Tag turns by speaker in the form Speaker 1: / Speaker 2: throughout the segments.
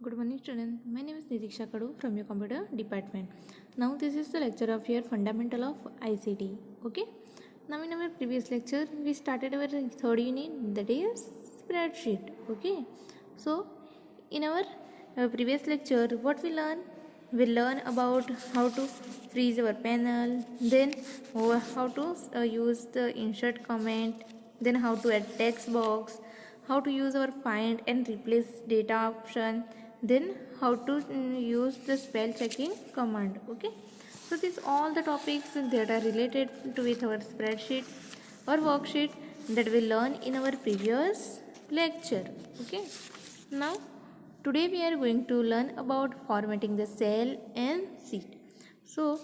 Speaker 1: Good morning students, my name is Nidiksha Kadu from your computer department. Now this is the lecture of your fundamental of ICT. Okay. Now in our previous lecture we started our third unit, that is spreadsheet. Okay. So in our previous lecture what we learn? We learn about how to freeze our panel, then how to use the insert comment, then how to add text box, how to use our find and replace data option, then how to use the spell checking command. Okay, so these all the topics that are related to with our spreadsheet or worksheet that we learn in our previous lecture. Okay, now today we are going to learn about formatting the cell and sheet. So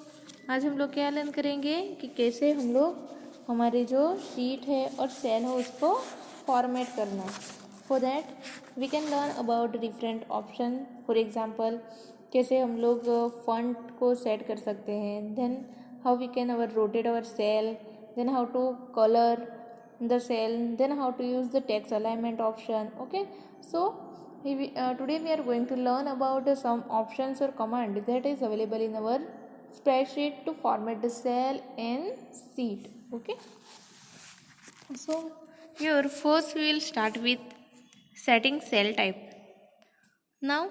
Speaker 1: आज हम लोग क्या learn करेंगे कि कैसे हम लोग हमारी जो शीट है और सेल है उसको फॉर्मेट करना है. For that we can learn about different option. For example कैसे हम लोग फॉन्ट को सेट कर सकते हैं, then how we can rotate our cell, then how to colour the cell, then how to use the text alignment option. Okay, so today we are going to learn about some options or command that is available in our spreadsheet to format the cell and sheet. Okay, so here first we will start with setting cell type. Now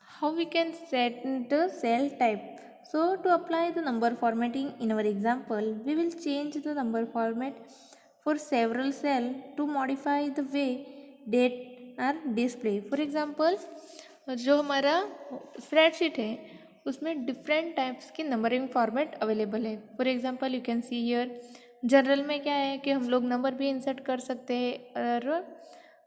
Speaker 1: how we can set the cell type? So to apply the number formatting in our example, we will change the number format for several cell to modify the way date are display. For example, जो हमारा spreadsheet है उसमें different types की numbering format available है. For example you can see here general में क्या है कि हम लोग नंबर भी इंसर्ट कर सकते हैं और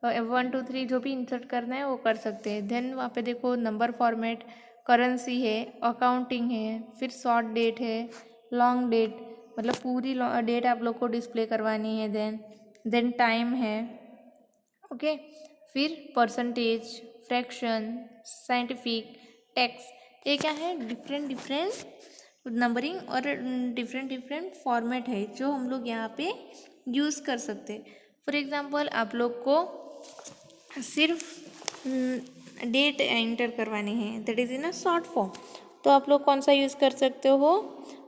Speaker 1: 1 2 3 जो भी इंसर्ट करना है वो कर सकते हैं. देन वहाँ पे देखो नंबर फॉर्मेट, करेंसी है, अकाउंटिंग है, फिर शॉर्ट डेट है, लॉन्ग डेट मतलब पूरी डेट आप लोग को डिस्प्ले करवानी है. देन टाइम है. ओके, फिर परसेंटेज, फ्रैक्शन, साइंटिफिक, टेक्स्ट. ये क्या है? डिफरेंट नंबरिंग और डिफरेंट फॉर्मेट है जो हम लोग यहाँ पे यूज़ कर सकते हैं. फॉर एग्जांपल आप लोग को सिर्फ डेट एंटर करवानी है, that is in a short form, तो आप लोग कौन सा यूज़ कर सकते हो?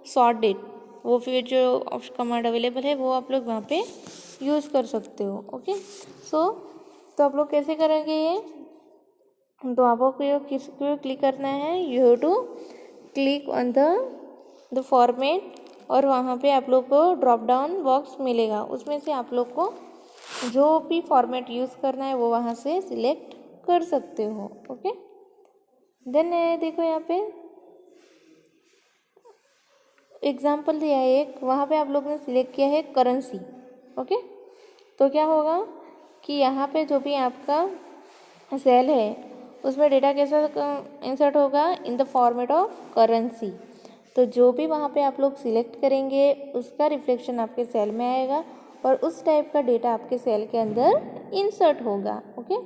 Speaker 1: Short date. वो फिर जो ऑप्शन कमांड अवेलेबल है वो आप लोग वहाँ पे यूज़ कर सकते हो. ओके, सो तो आप लोग कैसे करेंगे ये? तो आपको किस पे क्लिक करना है? You have to click on the format और वहाँ पे आप लोग को ड्रॉप डाउन बॉक्स मिलेगा. उसमें से आप लोग को जो भी फॉर्मेट यूज़ करना है वो वहाँ से सिलेक्ट कर सकते हो. ओके, देन देखो यहाँ पे एग्जाम्पल दिया है एक, वहाँ पे आप लोग ने सिलेक्ट किया है करेंसी. ओके, तो क्या होगा कि यहाँ पे जो भी आपका सेल है उसमें डेटा कैसा इंसर्ट होगा? In the format of currency. तो जो भी वहाँ पे आप लोग सिलेक्ट करेंगे उसका रिफ्लेक्शन आपके सेल में आएगा और उस टाइप का डेटा आपके सेल के अंदर इंसर्ट होगा. Okay,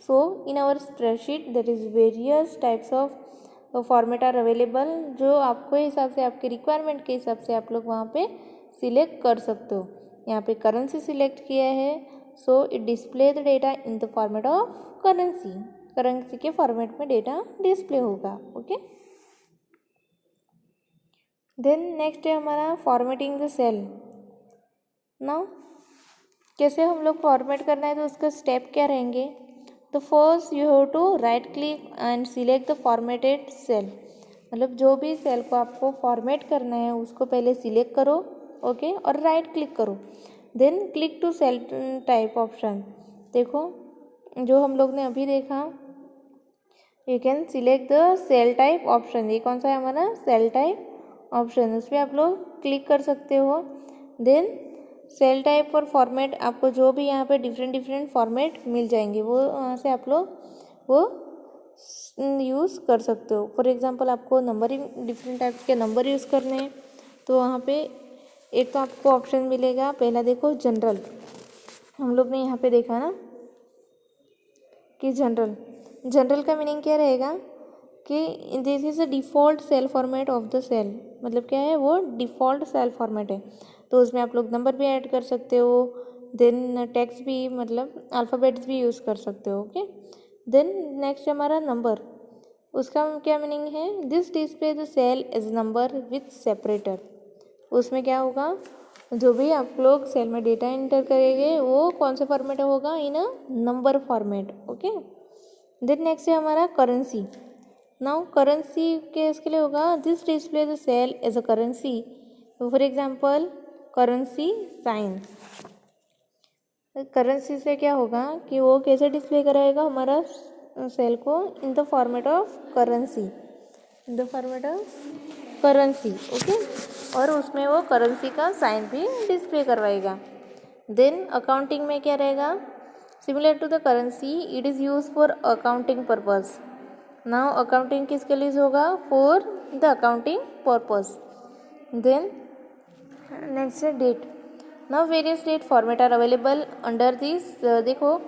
Speaker 1: so in our spreadsheet there is various types of format are available जो आपको हिसाब से, आपके रिक्वायरमेंट के हिसाब से आप लोग वहाँ पे सिलेक्ट कर सकते हो. यहाँ पे करेंसी सिलेक्ट किया है, so it display the data in the format of currency. Currency के फॉर्मेट में डेटा डिस्प्ले होगा. ओके, देन नेक्स्ट है हमारा फॉर्मेटिंग द सेल. नाउ कैसे हम लोग फॉर्मेट करना है तो उसका स्टेप क्या रहेंगे? तो first you have to right click and select the formatted cell. मतलब जो भी सेल को आपको फॉर्मेट करना है उसको पहले सिलेक्ट करो. ओके, और राइट क्लिक करो. Then click to cell type option. देखो जो हम लोग ने अभी देखा, you can select the cell type option. ये कौन सा है हमारा? Cell type option. उस पर आप लोग क्लिक कर सकते हो. देन सेल टाइप और फॉर्मेट, आपको जो भी यहाँ पे डिफरेंट फॉर्मेट मिल जाएंगे वो वहाँ से आप लोग वो यूज़ कर सकते हो. फॉर एग्जांपल आपको नंबरिंग, डिफरेंट टाइप्स के नंबर यूज़ करने हैं तो वहाँ पे एक तो आपको ऑप्शन मिलेगा. पहला देखो जनरल, हम लोग ने यहाँ पे देखा ना कि जनरल का मीनिंग क्या रहेगा कि this is a default cell format of the cell. मतलब क्या है? वो डिफ़ॉल्ट सेल फॉर्मेट है, तो उसमें आप लोग नंबर भी ऐड कर सकते हो. देन टेक्स्ट भी, मतलब अल्फ़ाबेट्स भी यूज़ कर सकते हो. ओके, देन नेक्स्ट हमारा नंबर, उसका क्या मीनिंग है, this display the cell as number with separator. उसमें क्या होगा, जो भी आप लोग सेल में डेटा एंटर करेंगे वो कौन से फॉर्मेट होगा, in a number format. Okay, then next है हमारा करेंसी। नाउ करेंसी के इसके लिए होगा, this display the cell as a currency, for example currency sign. Currency से क्या होगा कि वो कैसे डिस्प्ले कराएगा हमारा सेल को, in the format of currency, in the format of currency. Okay, और उसमें वो करेंसी का साइन भी डिस्प्ले करवाएगा। देन अकाउंटिंग में क्या रहेगा, similar to the currency it is use for accounting purpose. Now accounting किसके लिए होगा, for the accounting purpose. Then next है date. Now various date format are available under this. देखो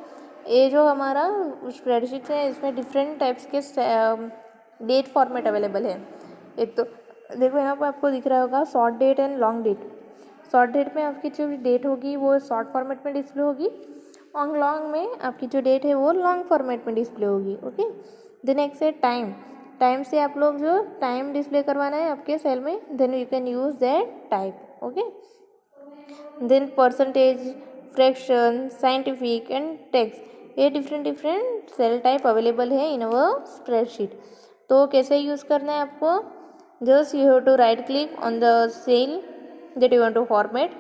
Speaker 1: ये जो हमारा स्प्रेडशीट है इसमें डिफरेंट टाइप्स के डेट फॉर्मेट अवेलेबल है। एक तो देखो यहाँ पर आपको दिख रहा होगा short date and long date. Short date में आपकी जो डेट होगी वो शॉर्ट फॉर्मेट में डिस्प्ले होगी, और लॉन्ग में आपकी जो डेट है वो लॉन्ग फॉर्मेट में डिस्प्ले होगी। ओके, देन नेक्स्ट है टाइम। टाइम से आप लोग जो टाइम डिस्प्ले करवाना है आपके सेल में, then you can use that type. Okay, then percentage, fraction, scientific and text, ये डिफरेंट सेल टाइप अवेलेबल है इन अवर स्प्रेडशीट। तो कैसे यूज़ करना है आपको, just you have to right click on the cell that you want to format,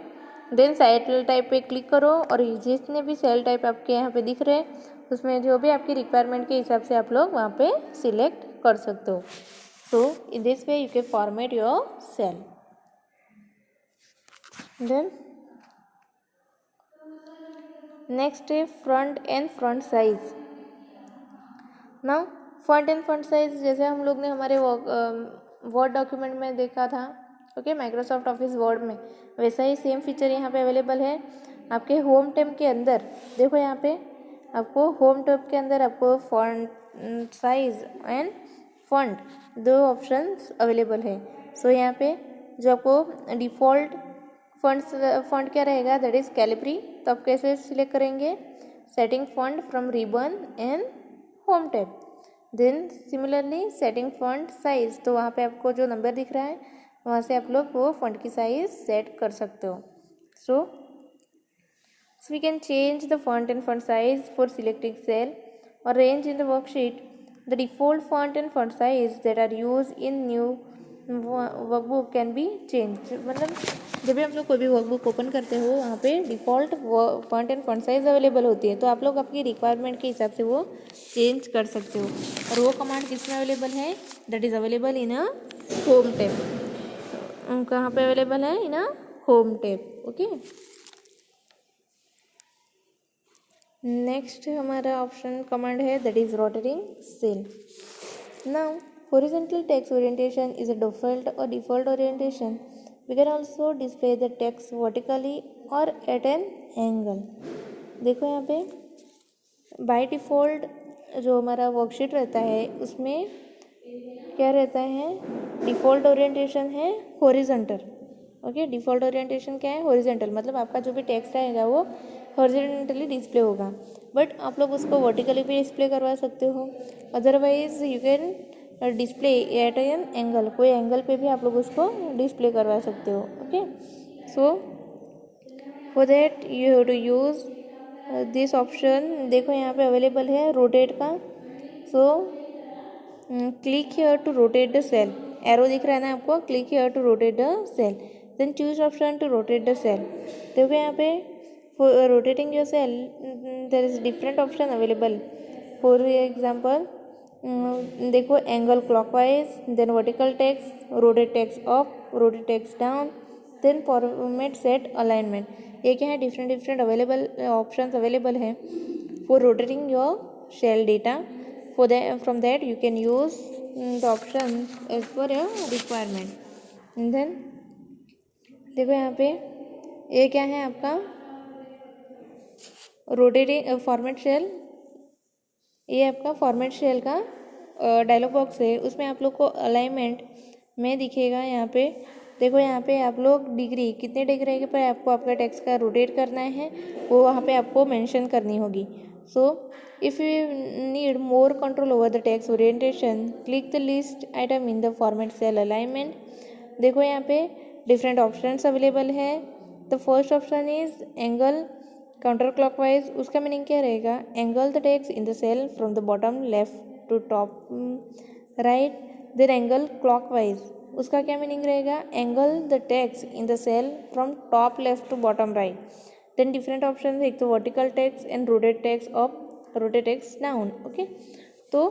Speaker 1: then cell type पे click करो, और जितने भी सेल टाइप आपके यहाँ पे दिख रहे हैं उसमें जो भी आपकी रिक्वायरमेंट के हिसाब से आप लोग वहाँ पे सिलेक्ट कर सकते हो। So in this way you can format your cell. Then next है front and front size. Now front and front size जैसे हम लोग ने हमारे वर्ड डॉक्यूमेंट में देखा था, ओके, माइक्रोसॉफ्ट ऑफिस वर्ड में, वैसा ही सेम फीचर यहाँ पे अवेलेबल है आपके होम टैब के अंदर। देखो यहाँ पे आपको होम टैब के अंदर आपको फॉन्ट साइज एंड फॉन्ट दो ऑप्शंस अवेलेबल है। सो यहाँ पे जो आपको डिफ़ॉल्ट फॉन्ट क्या रहेगा, दैट इज़ कैलिब्री। तो आप कैसे सिलेक्ट करेंगे, setting font from ribbon and home tab. Then similarly setting font size, तो वहाँ पे आपको जो नंबर दिख रहा है वहाँ से आप लोग वो फॉन्ट की साइज सेट कर सकते हो। So we can change the font and font size for selecting cell और range in the worksheet the default font and font size that are use in new workbook can be change. मतलब जब भी आप लोग कोई भी workbook open करते हो वहाँ पे default font and font size available होती है, तो आप लोग अपनी रिक्वायरमेंट के हिसाब से वो चेंज कर सकते हो। और वो कमांड किस में अवेलेबल है, that is available in a home tab. कहाँ पे अवेलेबल है, in a home tab. Okay, next हमारा ऑप्शन कमांड है that is rotating cell. Now horizontal text orientation is a default orientation. We can also display the text vertically or at an angle. देखो यहाँ पे by default जो हमारा worksheet रहता है उसमें क्या रहता है, डिफ़ॉल्ट ओरिएंटेशन है हॉरिजॉन्टल। ओके, डिफ़ॉल्ट ओरिएंटेशन क्या है, हॉरिजॉन्टल, मतलब आपका जो भी टेक्स्ट रहेगा वो हॉरिजॉन्टली डिस्प्ले होगा। बट आप लोग उसको वर्टिकली भी डिस्प्ले करवा सकते हो, otherwise you can display at an angle, कोई एंगल पे भी आप लोग उसको डिस्प्ले करवा सकते हो। Okay, so for that you have to use this option. देखो यहाँ पे अवेलेबल है रोटेट का। So click here to rotate the cell, arrow दिख रहा है ना आपको, click here to rotate the cell, then choose option to rotate the cell. देखो यहाँ पे for rotating your cell there is different option available. For example देखो angle clockwise, then vertical text, rotate text up, rotate text down, then format set alignment. ये क्या है, different available options available हैं for rotating your cell data. For that, from that you can use the option as per your requirement. And then देखो यहाँ पे ये क्या है आपका रोटेटिंग फॉर्मेट शेल, ये आपका फॉर्मेट शेल का डायलॉग बॉक्स है, उसमें आप लोग को अलाइनमेंट में दिखेगा। यहाँ पे देखो, यहाँ पे आप लोग डिग्री कितने डिग्री के पर आपको आपका टेक्स्ट का रोटेट करना है वो वहाँ पे आपको मेंशन करनी होगी। So if you need more control over the text orientation, click the list item in the format cell alignment. देखो यहाँ पे डिफरेंट ऑप्शंस अवेलेबल है. The first option is angle counter clockwise. उसका मीनिंग क्या रहेगा? Angle the text in the cell from the bottom left to top right. Then angle clockwise, उसका क्या meaning रहेगा? Angle the text in the cell from top left to bottom right. Then different option है, एक तो vertical text and rotate text up, rotate text down. Okay, तो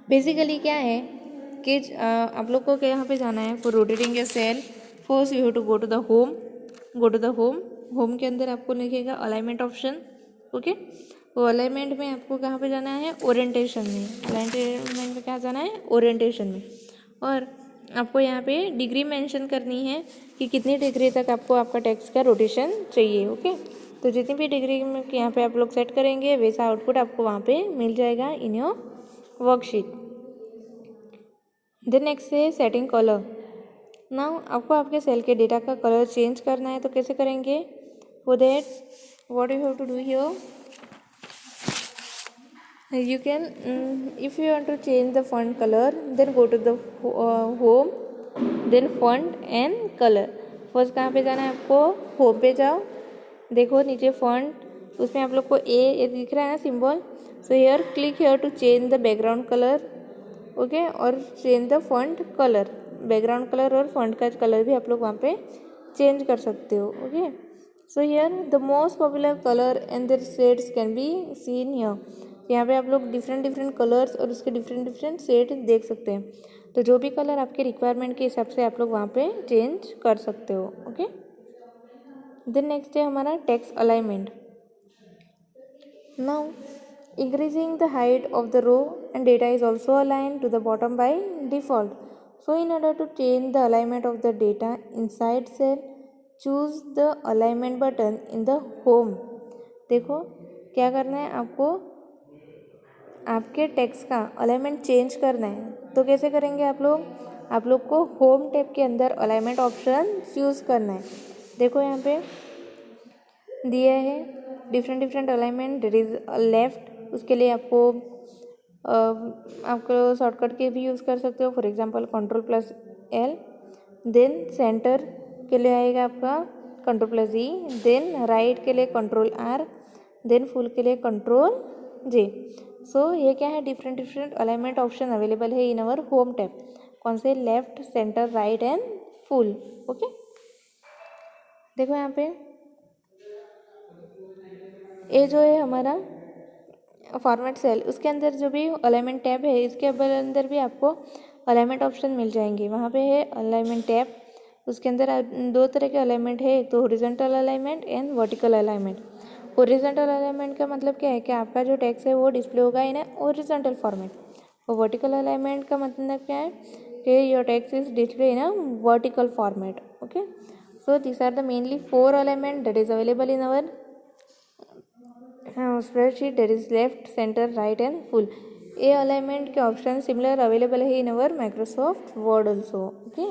Speaker 1: basically क्या है कि आप लोग को क्या यहाँ पे जाना है for rotating a cell. First you have to go to the home. Go to the home के अंदर आपको लिखेगा अलाइनमेंट ऑप्शन. ओके, वो अलाइनमेंट में आपको कहाँ पे जाना है? ओरिएंटेशन में. अलाइनमेंट में क्या जाना है? ओरिएंटेशन में. और आपको यहाँ पे डिग्री मेंशन करनी है कि कितनी डिग्री तक आपको आपका टेक्स्ट का रोटेशन चाहिए. ओके, तो जितनी भी डिग्री में यहाँ पे आप लोग सेट करेंगे वैसा आउटपुट आपको वहाँ पे मिल जाएगा in your worksheet. Then next है सेटिंग कलर. नाउ आपको आपके सेल के डेटा का कलर चेंज करना है, तो कैसे करेंगे? For that what you have to do here, you can if you want to change the font color, then go to the home, then font and color. First कहाँ पे जाना है आपको? होम पे जाओ. देखो नीचे फॉन्ट, उसमें आप लोग को ए दिख रहा है ना symbol. So here click here to change the background colour. Okay, और change the font colour. Background colour और फॉन्ट का कलर भी आप लोग वहाँ पे चेंज कर सकते हो. Okay, so here the most popular colour and their shades can be seen here. यहाँ पे आप लोग डिफरेंट कलर्स और उसके डिफरेंट शेड देख सकते हैं. तो जो भी कलर आपके रिक्वायरमेंट के हिसाब से आप लोग वहाँ पे चेंज कर सकते हो. ओके, देन नेक्स्ट है हमारा text alignment. Now increasing the height of the row and data is also aligned to the bottom by default. So in order to change the alignment of the data inside cell, choose the alignment button in the home. देखो क्या करना है आपको? आपके text का alignment change करना है. तो कैसे करेंगे आप लोग? आप लोग को होम टैब के अंदर अलाइनमेंट ऑप्शन यूज़ करना है. देखो यहाँ पे दिया है different alignment. There is left, उसके लिए आपको शॉर्टकट के भी यूज़ कर सकते हो. For example Ctrl+L. Then centre के लिए आएगा आपका Ctrl+E. देन राइट के लिए Ctrl+R. देन फुल के लिए Ctrl+J. सो ये क्या है? डिफरेंट अलाइनमेंट ऑप्शन अवेलेबल है इन अवर होम टैब. कौन से? Left, centre, right and full. Okay, देखो यहाँ पे ये जो है हमारा फॉर्मेट सेल, उसके अंदर जो भी अलाइनमेंट टैब है इसके अंदर भी आपको अलाइनमेंट ऑप्शन मिल जाएंगे. वहाँ पे है अलाइनमेंट टैब. उसके अंदर दो तरह के अलाइनमेंट है, एक तो horizontal alignment and vertical alignment. Horizontal alignment का मतलब क्या है कि आपका जो टेक्स्ट है वो डिस्प्ले होगा इन हॉरिजॉन्टल फॉर्मेट. और वर्टिकल अलाइनमेंट का मतलब क्या है कि your text is display in a vertical format. Okay, so this are the mainly 4 alignment that is available in our spreadsheet. There is left, centre, right and full. ये alignment के option similar available है in our Microsoft Word also. Okay,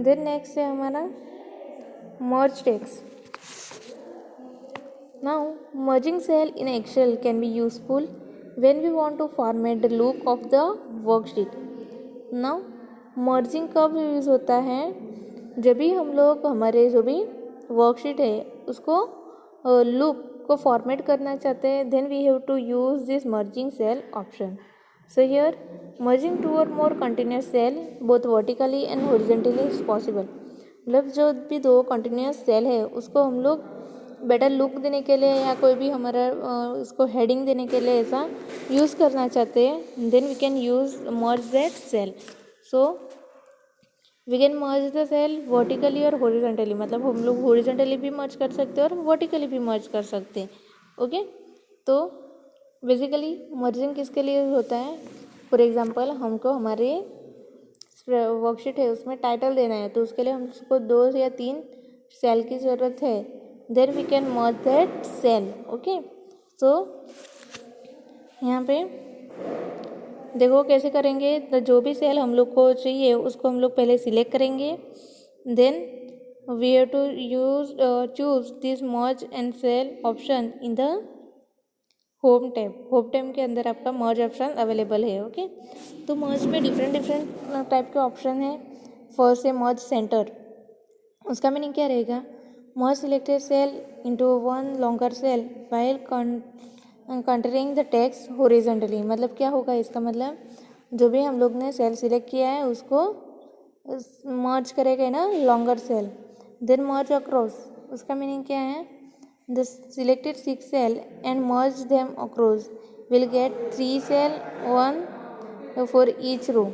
Speaker 1: then next है हमारा merge text. Now merging cell in Excel can be useful when we want to format the look of the worksheet. Now merging कब use होता है? जब भी हम लोग हमारे जो भी वर्कशीट है उसको लुक को फॉर्मेट करना चाहते हैं, then we have to use this merging cell option. So here merging 2 or more continuous cell both vertically and horizontally is possible. मतलब जो भी 2 कंटिन्यूस सेल है उसको हम लोग बेटर लुक देने के लिए या कोई भी हमारा उसको हेडिंग देने के लिए ऐसा यूज़ करना चाहते हैं, then we can use merge that cell. So we can merge the cell vertically और हॉरिजॉन्टली. मतलब हम लोग हॉरिजॉन्टली भी मर्ज कर सकते हैं और वर्टिकली भी मर्ज कर सकते हैं. ओके, तो बेसिकली मर्जिंग किसके लिए होता है? फॉर एग्जांपल हमको हमारे वर्कशीट है उसमें टाइटल देना है, तो उसके लिए हमको 2 या 3 सेल की ज़रूरत है. Then we can merge that cell. Okay, so यहाँ पे देखो कैसे करेंगे. तो जो भी सेल हम लोग को चाहिए उसको हम लोग पहले सिलेक्ट करेंगे. Then we have to choose this merge and cell option in the home tab के अंदर आपका मर्ज ऑप्शन अवेलेबल है. ओके, तो मर्ज में डिफरेंट टाइप के ऑप्शन है. फर्स्ट है मर्ज सेंटर. उसका मीनिंग क्या रहेगा? Merge selected cell into one longer cell while centring the text horizontally. मतलब क्या होगा इसका मतलब, जो भी हम लोग ने सेल सिलेक्ट किया है उसको मर्ज करेगा ना लॉन्गर सेल. देन मर्ज अक्रॉस. उसका मीनिंग क्या है? The selected 6 cell and merge them across will get 3 cell, 1 for each row.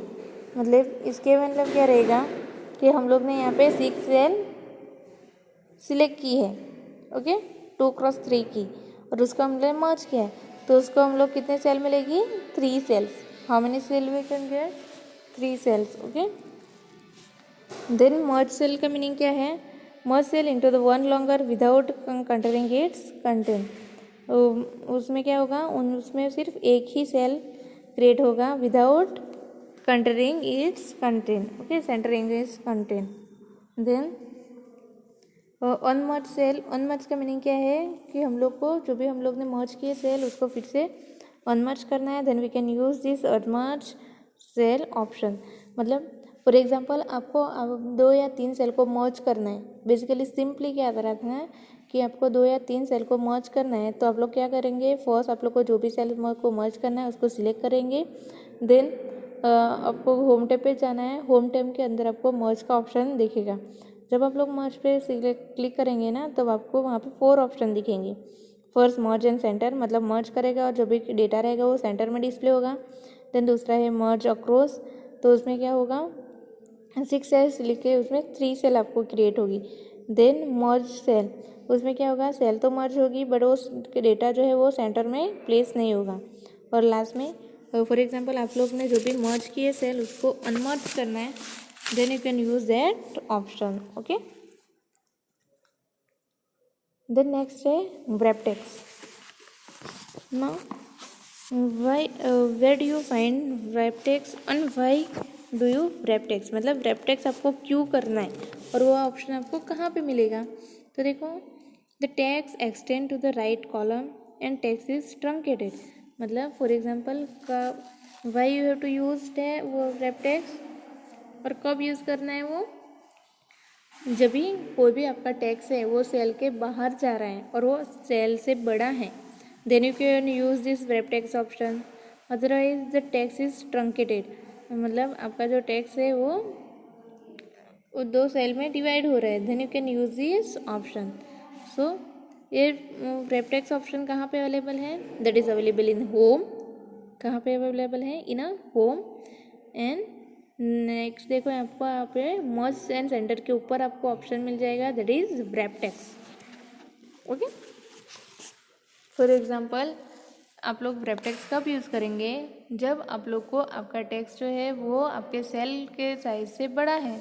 Speaker 1: मतलब इसके मतलब क्या रहेगा कि हम लोग ने यहाँ पे 6 सेल सिलेक्ट की है. ओके, 2x3 की, और उसको हम लोग मर्ज किया है, तो उसको हम लोग कितने सेल मिलेगी? 3 cells. How many cell we can get? 3 cells. Okay, then merge cell का मीनिंग क्या है? Merge cell into the one longer without centring its content. उसमें क्या होगा? उसमें सिर्फ एक ही सेल क्रिएट होगा without centring its content. Okay, centring its content. Then unmerge cell. Unmerge का मीनिंग क्या है कि हम लोग को जो भी हम लोग ने मर्ज किए सेल उसको फिर से अनमर्ज करना है. Then we can use this unmerge cell option. मतलब फॉर एग्जाम्पल आपको 2 या 3 सेल को मर्ज करना है. बेसिकली सिंपली क्या करना है कि आपको 2 या 3 सेल को मर्ज करना है, तो आप लोग क्या करेंगे? फर्स्ट आप लोग को जो भी सेल को मर्ज करना है उसको सिलेक्ट करेंगे. देन आपको होम टैब पे जाना है. होम टैब के अंदर आपको मर्ज का ऑप्शन दिखेगा. जब आप लोग मर्ज पे क्लिक करेंगे ना, तब आपको वहाँ पे 4 ऑप्शन दिखेंगे. फर्स्ट मर्ज एंड सेंटर, मतलब मर्ज करेगा और जो भी डेटा रहेगा वो सेंटर में डिस्प्ले होगा. देन दूसरा है मर्ज अक्रॉस. तो उसमें क्या होगा? 6 सेल्स लिखे, उसमें 3 सेल आपको क्रिएट होगी. Then merge cell. उसमें क्या होगा? सेल तो मर्ज होगी बट वो डेटा जो है वो सेंटर में प्लेस नहीं होगा. और लास्ट में फॉर एग्जांपल आप लोग ने जो भी मर्ज किए सेल उसको अनमर्ज करना है, then you can use that option. Okay, then next है wraptext. Now why where do you find wraptext and why do you wraptext. मतलब wraptext आपको क्यों करना है और वो ऑप्शन आपको कहाँ पे मिलेगा? तो देखो, the text extend to the right column and text is truncated. मतलब फॉर एग्जांपल का why you have to use वो wraptext और कब यूज़ करना है वो? जब भी कोई भी आपका टेक्स्ट है वो सेल के बाहर जा रहा है और वो सेल से बड़ा है, then you can use this wraptext option. Otherwise the text is truncated. मतलब आपका जो टेक्स्ट है वो 2 सेल में डिवाइड हो रहा है, then you can use this option. So ये wraptext ऑप्शन कहाँ पे अवेलेबल है? That is available in home. कहाँ पे अवेलेबल है? In a home. And next देखो यहाँ पे मर्ज एंड सेंटर के ऊपर आपको ऑप्शन मिल जाएगा, that is wraptext. Okay, for example आप लोग wraptext कब यूज़ करेंगे? जब आप लोग को आपका टेक्स्ट जो है वो आपके सेल के साइज से बड़ा है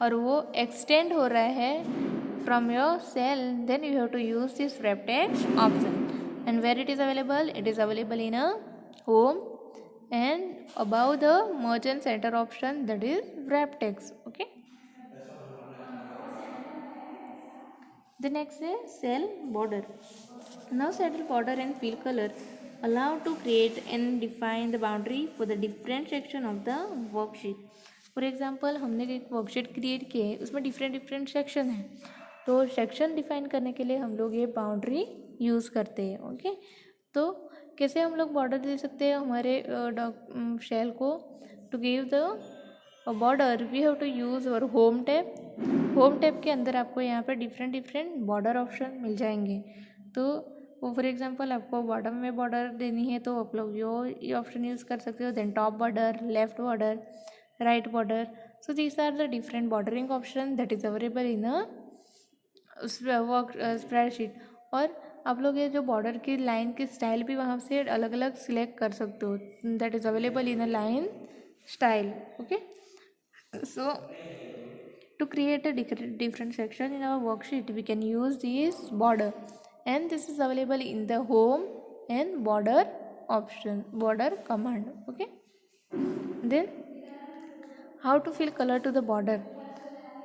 Speaker 1: और वो एक्सटेंड हो रहा है from your cell, then you have to use this wraptext option. And where it is available? It is available in a home and above the merge and center option, that is wraptext. Okay, the next is cell border. Now cell border and fill color allow to create and define the boundary for the different section of the worksheet. For example हमने एक worksheet create की है, उसमें different section है, तो section define करने के लिए हम लोग ये बाउंड्री यूज़ करते हैं. ओके, तो कैसे हम लोग बॉर्डर दे सकते हैं हमारे शेल को? To give the border we have to use our home tab. Home tab के अंदर आपको यहाँ पर डिफरेंट बॉर्डर ऑप्शन मिल जाएंगे. तो वो फॉर एग्जांपल आपको बॉटम में बॉर्डर देनी है तो आप लोग ये ऑप्शन यूज़ कर सकते हो. Then top border, left border, right border. So these are the different bordering option that is available in a spreadsheet. और आप लोग ये जो बॉर्डर की लाइन की स्टाइल भी वहाँ से अलग अलग सिलेक्ट कर सकते हो, that is available in a line style. Okay, so to create a different section in our worksheet we can use this border, and this is available in the home and border option, border command. Okay, then how to fill color to the border.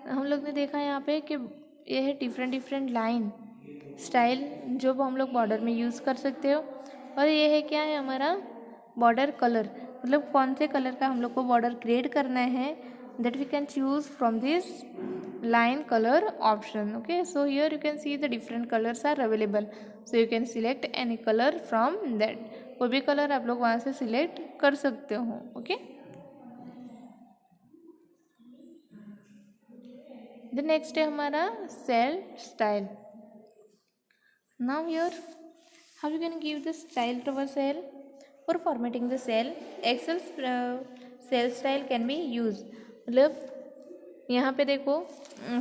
Speaker 1: हम लोग ने देखा यहाँ पे कि ये है different line style जो हम लोग बॉर्डर में यूज़ कर सकते हो। और ये है क्या है हमारा बॉर्डर कलर, मतलब कौन से कलर का हम लोग को बॉर्डर क्रिएट करना है, that we can choose from this line color option. Okay, so here you can see the different colors are available, so you can select any color from that. कोई भी colour आप लोग वहाँ से select कर सकते हो. ओके, द नेक्स्ट है हमारा cell style. Now here how you can give the style to a cell. For formatting the cell, excel cell style can be used. मतलब यहाँ पे देखो,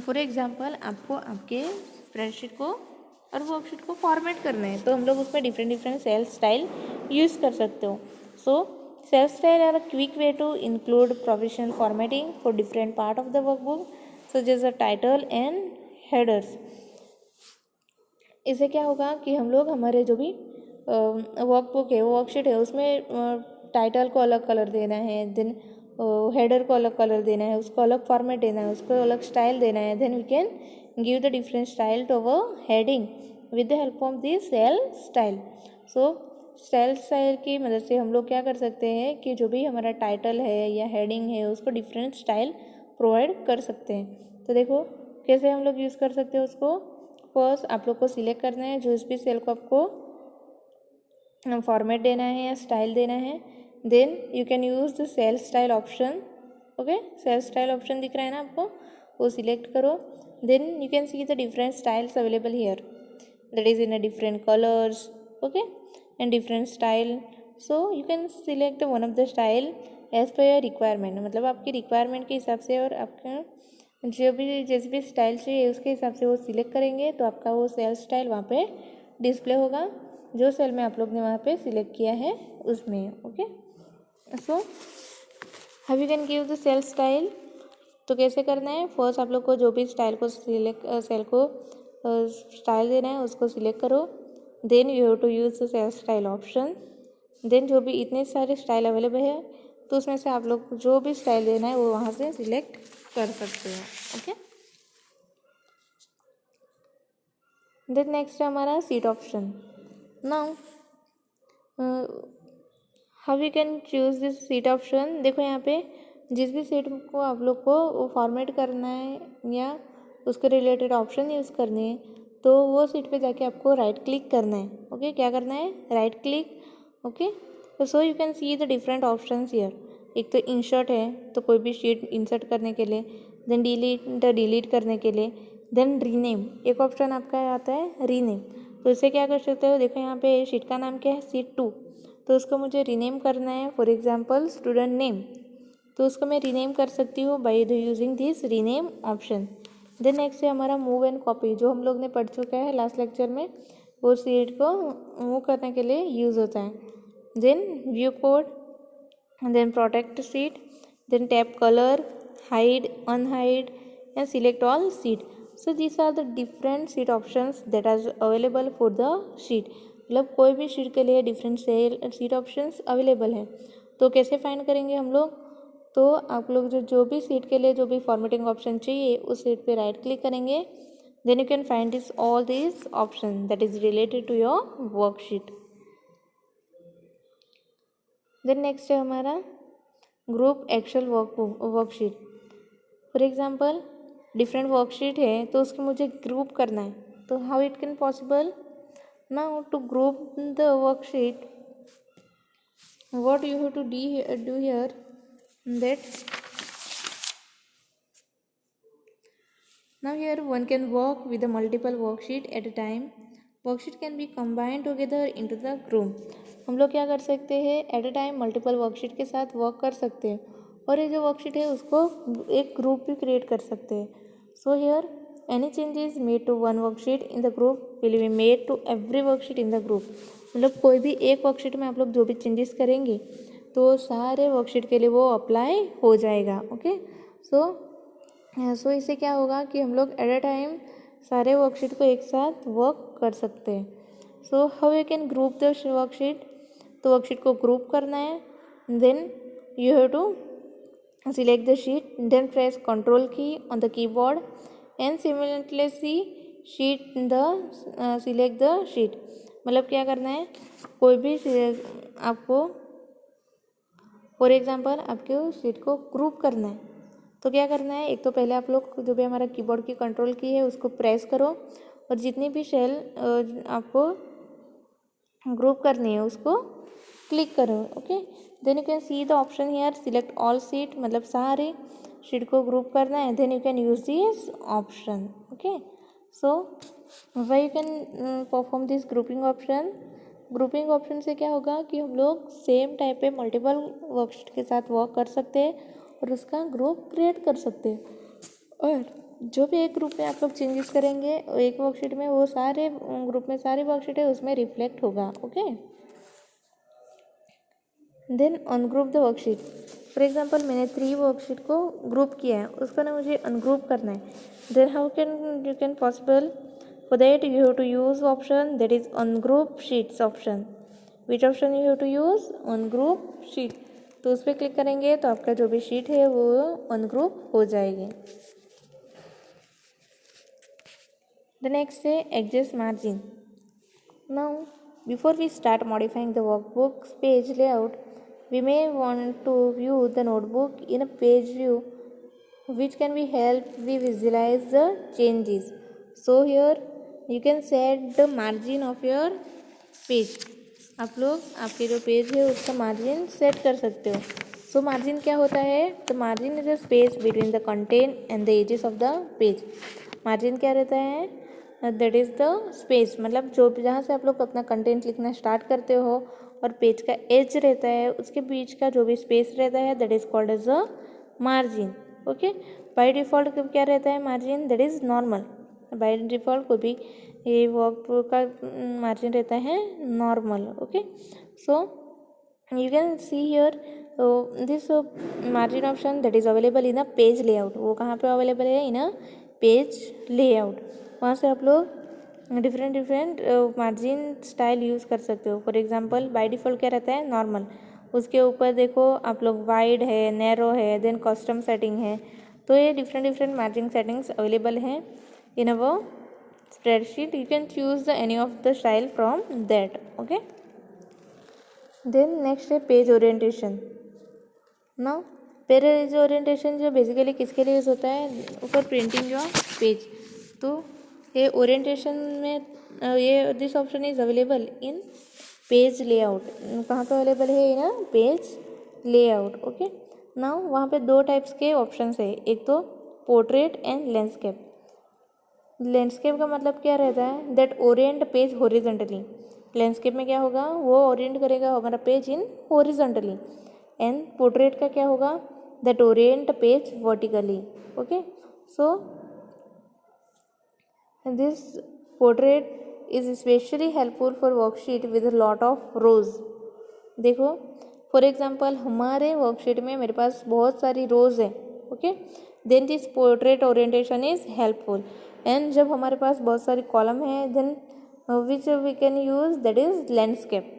Speaker 1: फॉर एग्जांपल आपको आपके स्प्रेडशीट को और वर्कशीट को फॉर्मेट करना है, तो हम लोग उसमें डिफरेंट सेल स्टाइल यूज़ कर सकते हो. So cell style are a quick way to include professional formatting for different part of the workbook such as a title and headers. इससे क्या होगा कि हम लोग हमारे जो भी वर्कबुक है, वर्कशीट है, उसमें टाइटल को अलग कलर देना है, देन हेडर को अलग कलर देना है, उसको अलग फॉर्मेट देना है, उसको अलग स्टाइल देना है, then we can give the different style to our heading with the help of the cell style. So cell style की मदद से हम लोग क्या कर सकते हैं कि जो भी हमारा टाइटल है या हेडिंग है उसको डिफरेंट स्टाइल प्रोवाइड कर सकते हैं. तो देखो कैसे हम लोग यूज़ कर सकते हैं उसको. फर्स्ट आप लोग को सिलेक्ट करना है जो भी सेल को आपको फॉर्मेट देना है या स्टाइल देना है. Then you can use the cell style option. Okay, cell style option दिख रहा है ना आपको, वो सिलेक्ट करो. Then you can see the different styles available here, that is in a different colours. Okay, and different style. So you can select one of the style as per your requirement, मतलब आपकी requirement के हिसाब से और आपका जो भी जैसे भी स्टाइल चाहिए उसके हिसाब से वो सिलेक्ट करेंगे तो आपका वो सेल स्टाइल वहाँ पे डिस्प्ले होगा जो सेल में आप लोग ने वहाँ पे सिलेक्ट किया है उसमें. Okay, so how you can give the cell style. तो कैसे करना है, फर्स्ट आप लोग को जो भी स्टाइल को सिलेक्ट सेल को स्टाइल देना है उसको सिलेक्ट करो. Then you have to use the cell style option. Then जो भी इतने सारे स्टाइल अवेलेबल है तो उसमें से आप लोग जो भी स्टाइल देना है वो वहाँ से सिलेक्ट कर सकते हो. ओके, देन नेक्स्ट है हमारा seat option. Now how you can choose this seat option. देखो यहाँ पे जिस भी सीट को आप लोग को फॉर्मेट करना है या उसके रिलेटेड ऑप्शन यूज़ करने हैं तो वो सीट पे जाके आपको राइट क्लिक करना है. ओके, क्या करना है, right click. Okay, so you can see the different options here. एक तो इंसर्ट है, तो कोई भी शीट इंसर्ट करने के लिए. देन डिलीट करने के लिए. देन रीनेम, एक ऑप्शन आपका आता है रीनेम. तो इससे क्या कर सकते हो, देखो यहाँ पे शीट का नाम क्या है, शीट 2, तो उसको मुझे रीनेम करना है. फॉर एग्जांपल स्टूडेंट नेम, तो उसको मैं रीनेम कर सकती हूँ by using this rename option. Then next है हमारा मूव एंड कॉपी, जो हम लोग ने पढ़ चुका है लास्ट लेक्चर में, वो शीट को मूव करने के लिए यूज़ होता है. Then view code, then protect sheet, then tap color, hide, unhide and select all sheet. So these are the different sheet options that are available for the sheet. मतलब कोई भी sheet के लिए डिफरेंट शीट ऑप्शंस अवेलेबल हैं. तो कैसे find करेंगे हम लोग, तो आप लोग जो भी शीट के लिए जो भी फॉर्मेटिंग ऑप्शन चाहिए उस शीट पे राइट क्लिक करेंगे. Then you can find this all this option that is related to your worksheet. Then next है हमारा group excel worksheet. For example different worksheet है तो उसको मुझे ग्रुप करना है. तो how it can possible. Now to group the worksheet what you have to do here, that now here one can work with a multiple worksheet at a time. Worksheet can be combined together into the group. हम लोग क्या कर सकते हैं, eight a time multiple worksheet के साथ work कर सकते हैं और ये जो वर्कशीट है उसको एक ग्रुप भी क्रिएट कर सकते हैं. So here any changes made to one worksheet in the group will be made to every worksheet in the group. मतलब कोई भी एक वर्कशीट में आप लोग जो भी चेंजेस करेंगे तो सारे वर्कशीट के लिए वो अप्लाई हो जाएगा. ओके, सो इससे क्या होगा कि हम लोग एट अ टाइम सारे वर्कशीट को एक साथ वर्क कर सकते हैं. So how you can group the worksheet. तो वर्कशीट को ग्रुप करना है. Then you have to select the sheet, then press control key on the keyboard and simultaneously sheet the select the sheet. मतलब क्या करना है, कोई भी आपको फॉर एग्जांपल आपको शीट को ग्रुप करना है तो क्या करना है, एक तो पहले आप लोग जो भी हमारा कीबोर्ड की कंट्रोल की है उसको प्रेस करो और जितनी भी सेल आपको ग्रुप करनी है उसको क्लिक करो। Okay, then you can see the option here select all sheet, मतलब सारे शीट को ग्रुप करना है। Then you can use this option. Okay, so why you can perform this grouping option. Grouping option से क्या होगा कि हम लोग सेम टाइप पे मल्टीपल वर्कशीट के साथ वर्क कर सकते हैं और उसका ग्रुप क्रिएट कर सकते हैं। और जो भी एक ग्रुप में आप लोग चेंजेस करेंगे एक वर्कशीट में, वो सारे ग्रुप में सारी वर्कशीट है उसमें रिफ्लेक्ट होगा। Okay, then ungroup the worksheet. For example मैंने 3 वर्कशीट को ग्रुप किया है, उसका ना मुझे अनग्रुप करना है। Then how can you can possible, for that you have to use option that is ungroup sheets option। which option you have to use, ungroup sheet। तो उस पर क्लिक करेंगे तो आपका जो भी शीट है वो अनग्रुप हो जाएगी। The next है adjust margin। Now before we start modifying the workbook's page layout, we may want to view the notebook in a page view which can be help we visualize the changes। So here you can set the margin of your page. आप लोग आपके जो page है उसका margin set कर सकते हो। सो margin क्या होता है, तो margin is a space between the content and the edges of the page. Margin क्या रहता है, दैट इज़ द स्पेस, मतलब जो जहाँ से आप लोग अपना कंटेंट लिखना स्टार्ट करते हो और पेज का एज रहता है उसके बीच का जो भी स्पेस रहता है that is called as a margin. Okay, by default क्या रहता है margin, that is normal. By default कोई भी ये वर्क का मार्जिन रहता है normal. Okay, so you can see here this margin option that is available in a page layout. वो कहाँ पे अवेलेबल है, इन अ पेज लेआउट। वहाँ से आप लोग डिफरेंट मार्जिन स्टाइल यूज़ कर सकते हो। फॉर एग्जांपल बाय डिफ़ॉल्ट क्या रहता है नॉर्मल, उसके ऊपर देखो आप लोग वाइड है, नैरो है, देन कस्टम सेटिंग है। तो ये डिफरेंट मार्जिन सेटिंग्स अवेलेबल हैं in our spreadsheet। You can choose the any of the style from that। okay, then next है page orientation. Now page orientation जो बेसिकली किसके लिए यूज़ होता है, ऊपर प्रिंटिंग योर पेज। तो ये ओरिएंटेशन में ये this option is available in page layout. कहाँ पे अवेलेबल है, इन पेज लेआउट। ओके, नाउ वहाँ पे 2 टाइप्स के ऑप्शंस है, एक तो पोर्ट्रेट एंड लैंडस्केप। लैंडस्केप का मतलब क्या रहता है, that Orient page horizontally. Landscape में क्या होगा, वो ओरिएंट करेगा हमारा page in horizontally. And portrait का क्या होगा, that Orient page vertically. Okay, so this portrait is specially helpful for worksheet with lot of रोज। देखो फॉर एग्जांपल हमारे वर्कशीट में मेरे पास बहुत सारी रोज है। Okay, then this portrait orientation is helpful. And जब हमारे पास बहुत सारी कॉलम है then which we can use, that is landscape.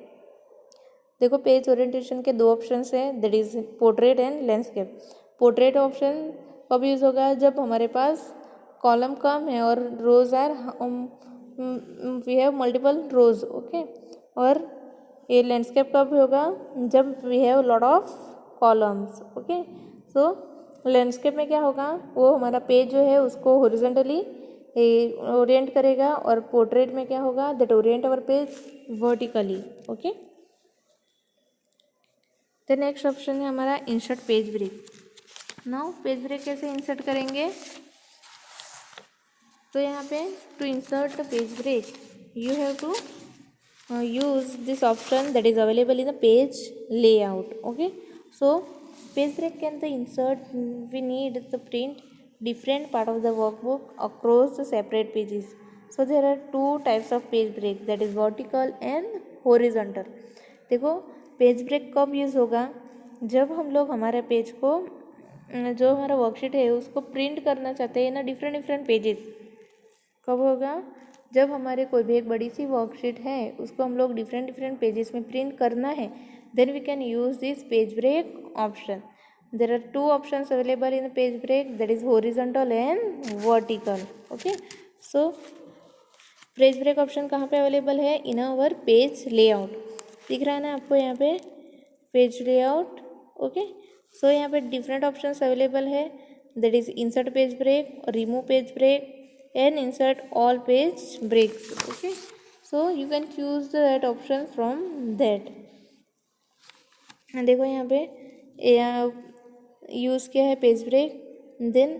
Speaker 1: देखो पेज ओरिएंटेशन के 2 ऑप्शंस हैं, that is portrait and landscape. Portrait option कब यूज़ होगा, जब हमारे पास कॉलम कम है और rows are we have multiple rows. Okay, और ये लैंडस्केप कब होगा, जब we have lot of columns. Okay, so landscape में क्या होगा, वो हमारा पेज जो है उसको हॉरिजॉन्टली ओरिएंट करेगा, और पोर्ट्रेट में क्या होगा, that orient our page vertically. Okay, the next option है हमारा insert page break. Now page break कैसे इंसर्ट करेंगे, तो यहाँ पे to insert the page break you have to use this option that is available in the page layout। okay, so page break can the insert, we need the print different part of the workbook across the separate pages। so there are 2 types of page break, that is vertical and horizontal। देखो page break कब use होगा, जब हम लोग हमारे page को जो हमारा वर्कशीट है उसको प्रिंट करना चाहते हैं ना डिफरेंट पेजेस। कब होगा, जब हमारे कोई भी एक बड़ी सी वर्कशीट है उसको हम लोग डिफरेंट पेजेस में प्रिंट करना है, then we can use this page break option. there are two options available in the page break, that is horizontal and vertical. Okay, so page break option कहाँ पे available है? In our page layout. दिख रहा है ना आपको यहाँ पे पेज लेआउट. ओके, सो यहाँ पे डिफरेंट ऑप्शंस अवेलेबल है, that is insert page break, remove page break and insert all page breaks. Okay, so you can choose that option from that. देखो यहाँ पे यूज़ किया है पेज ब्रेक, देन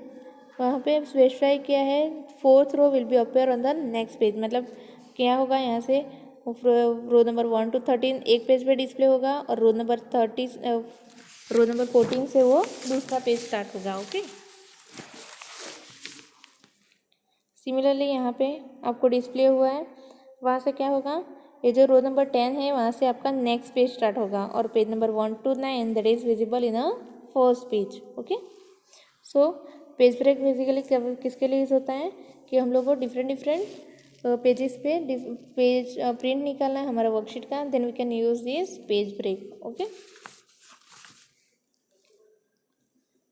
Speaker 1: वहाँ पे स्पेसिफाई किया है 4th row will be appear on the next page. मतलब क्या होगा यहाँ से रो नंबर 1 to 13 एक पेज पे डिस्प्ले होगा और रो नंबर 14 से वो दूसरा पेज स्टार्ट होगा. ओके, सिमिलरली यहाँ पे आपको डिस्प्ले हुआ है, वहाँ से क्या होगा, ये जो रो नंबर 10 है वहाँ से आपका नेक्स्ट पेज स्टार्ट होगा और page number 1 to 9 that is visible in a first page. Okay, so page break basically किसके लिए यूज़ होता है कि हम लोग को डिफरेंट पेजेस पे पेज प्रिंट निकालना है हमारा वर्कशीट का, then we can use this page break. Okay,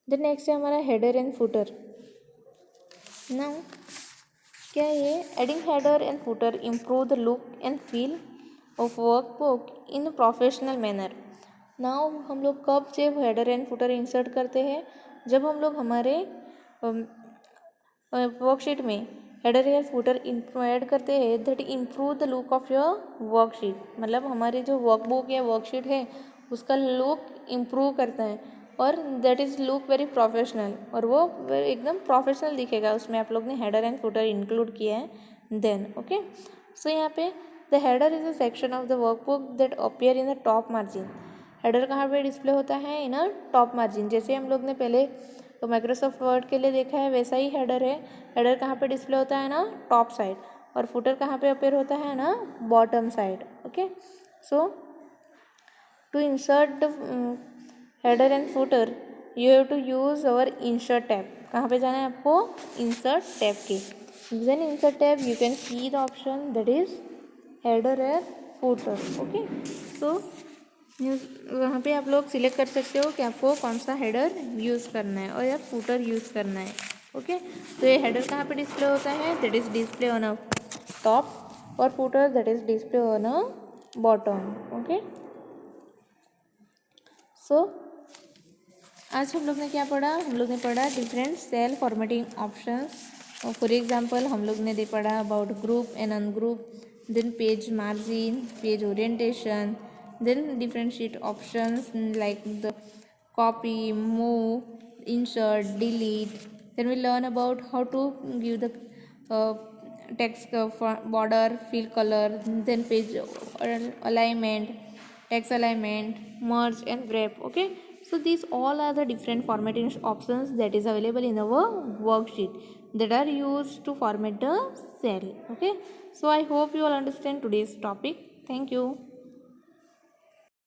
Speaker 1: then next है हमारा हेडर एंड फुटर. नाउ क्या है ये? Adding header and footer improve the look and feel of work book in professional manner. Now हम लोग कब जब हेडर एंड फुटर इंसर्ट करते हैं? जब हम लोग हमारे वर्कशीट में हेडर या फुटर ऐड करते हैं, that improve the look of your worksheet. मतलब हमारी जो वर्कबुक या वर्कशीट है उसका लुक इम्प्रूव करता है और that is look very professional, और वो एकदम प्रोफेशनल दिखेगा. उसमें आप लोग ने हेडर एंड फुटर इंक्लूड किया है. देन ओके, सो यहाँ पे the header is a section of the workbook that appear in the top margin. Header कहाँ पे डिस्प्ले होता है? In a top margin. जैसे हम लोग ने पहले तो माइक्रोसॉफ्ट वर्ड के लिए देखा है वैसा ही हेडर है. हेडर कहाँ पे डिस्प्ले होता है ना? Top side. और फुटर कहाँ पे अपीयर होता है ना? Bottom side. Okay, so to insert header and footer you have to use our insert tab. कहाँ पे जाना है आपको? इंसर्ट टैब के. Then insert tab you can see the option that is header and footer. Okay, so वहाँ पे आप लोग सिलेक्ट कर सकते हो कि आपको कौन सा हेडर यूज़ करना है और या फुटर यूज़ करना है. ओके, तो ये हेडर कहाँ पे डिस्प्ले होता है? That is display on a top, और footer that is display on a bottom. Okay, so आज हम लोग ने क्या पढ़ा? हम लोग ने पढ़ा different cell formatting options. For example हम लोग ने पढ़ा about group and ungroup, then page margin, page orientation, then different sheet options like the copy, move, insert, delete. Then we learn about how to give the text border, fill color, then page alignment, text alignment, merge and wrap. Okay, so these all are the different formatting options that is available in our worksheet that are used to format the cell. Okay, so I hope you all understand today's topic. Thank you.